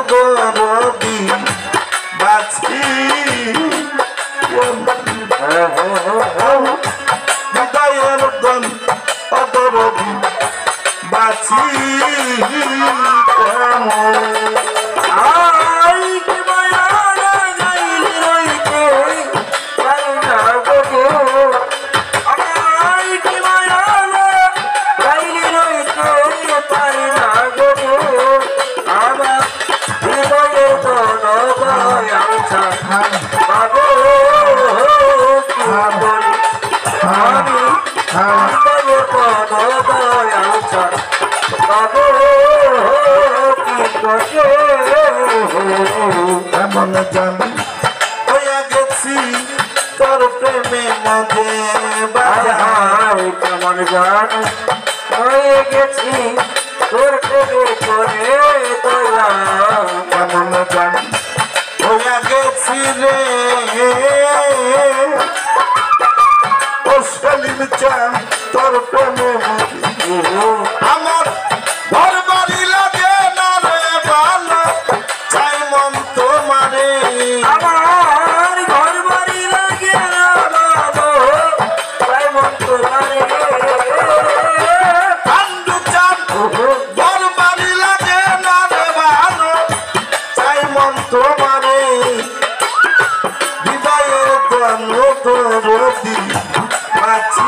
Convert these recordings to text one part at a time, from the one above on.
দরদি বাছি হৃদয়ের দন অদরদি বাছি এমন জানি হইয়া গেছি তোর প্রেমে মধ্যে বাজার কেমন জান হয়ে গেছি তোর প্রেমে করে তোরা কেমন জানি হইয়া গেছি রে ও সেলিম চান তোর প্রেমে আমার ঘর বাড়ি লাগে না রে ভালো চাই মন তোমারে আমার ঘর বাড়ি লাগে না ভালো চাই মন তোমারে কান্দু চান ঘর বাড়ি লাগে না রে ভালো চাই মন তোমারে হৃদয়ের দন দরদি বাছি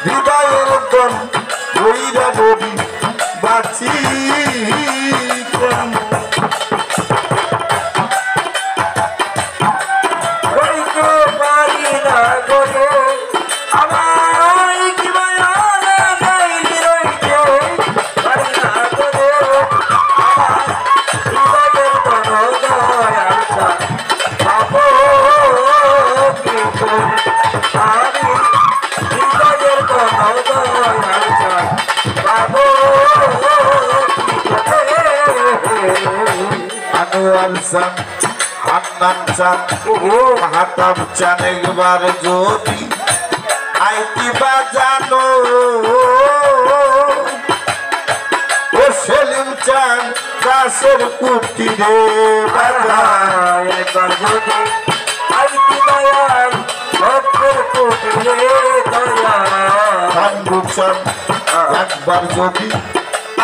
হৃদয়ের দন ওইরা ববি বাছি হান্নান চান হাতাম চান একবার যদি আইতি বাজানো ও সেলিম চান গাছের কুটি রে বাজায় একবার যদি আইতি দয়াল ভক্তের কুটি রে দয়াল চান একবার যদি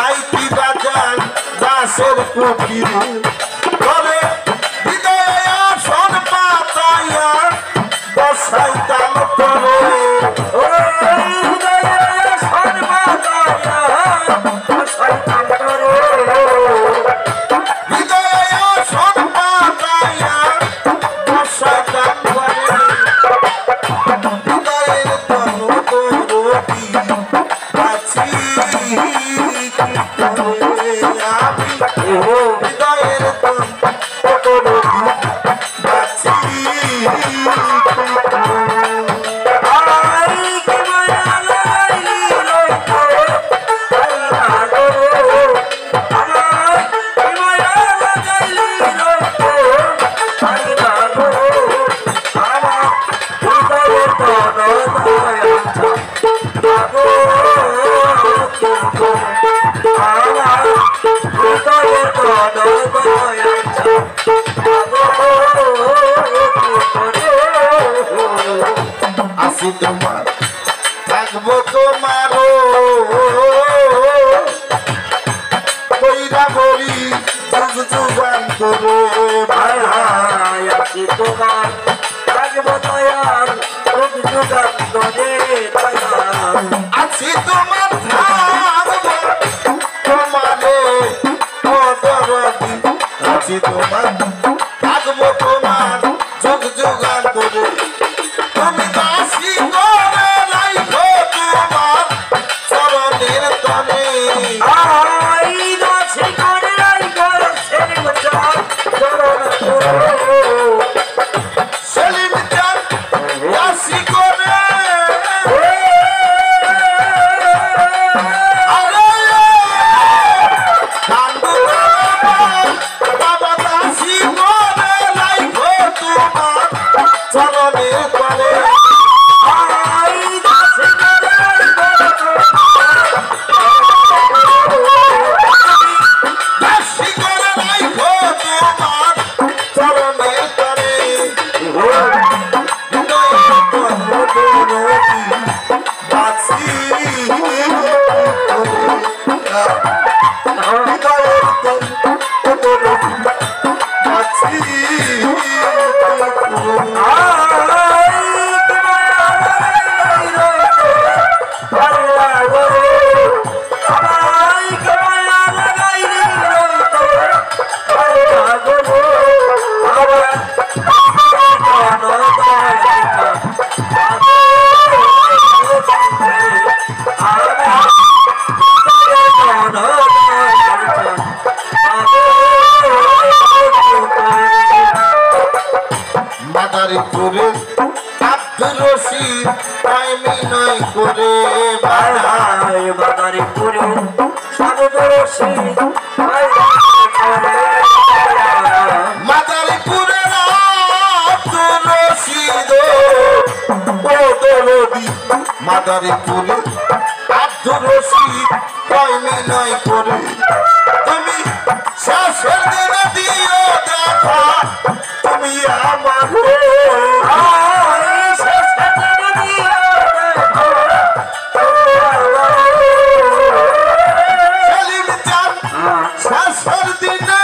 আইতি বাজান গাছের কুটি রে তবে হৃদয় আসন পাতাইয়া বসাই তাল তরে হৃদয় আসন পাতাইয়া বসাই তাল তরে হৃদয় আসন পাতাইয়া বসাই তাল তরে হৃদয়ের তন দরদি বাছি হৃদয়ের তন আসি তোমার থাকবো তোমারও কইরা বলি যুগ যুগান্তরে ভাই ভাই আসি তোমার থাকবো দয়াল যুগ যুগান্তরে আসি তোমার থাকবো তোমারে ও দরদি আসি তোমার থাকবো তোমার যুগ যুগান্তরে তুমি দাসী করে রাখো তোমার চরণের তনে আই দাসী করে রাখো সেলিম চান সেলিম চান দাসী করে আরে কান্দু বাবা দাসী মাদারীপুরে আব্দুর রশিদ কইলে নয় করে তুমি শেষের দিনে দিও দেখা তুমি আমার সেলিম চান শেষের দিনে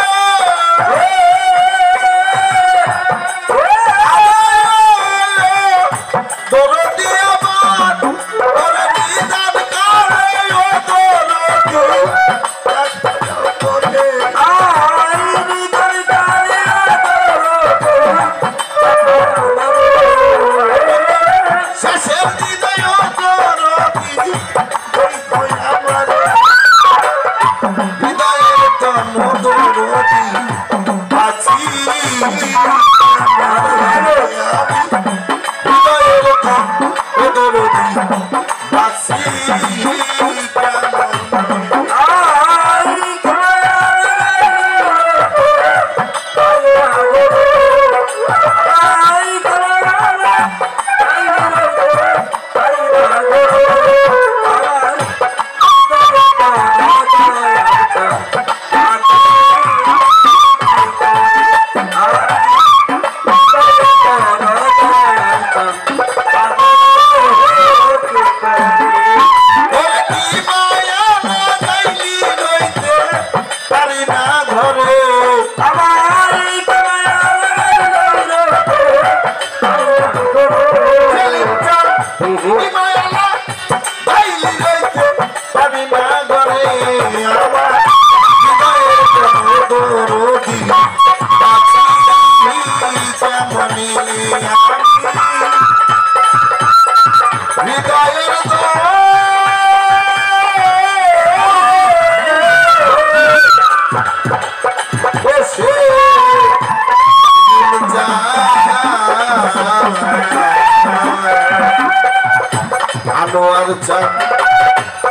আনোয়ার চান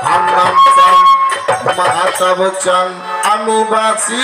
হান্নান চান মাহতাব চান আমি বাঁচি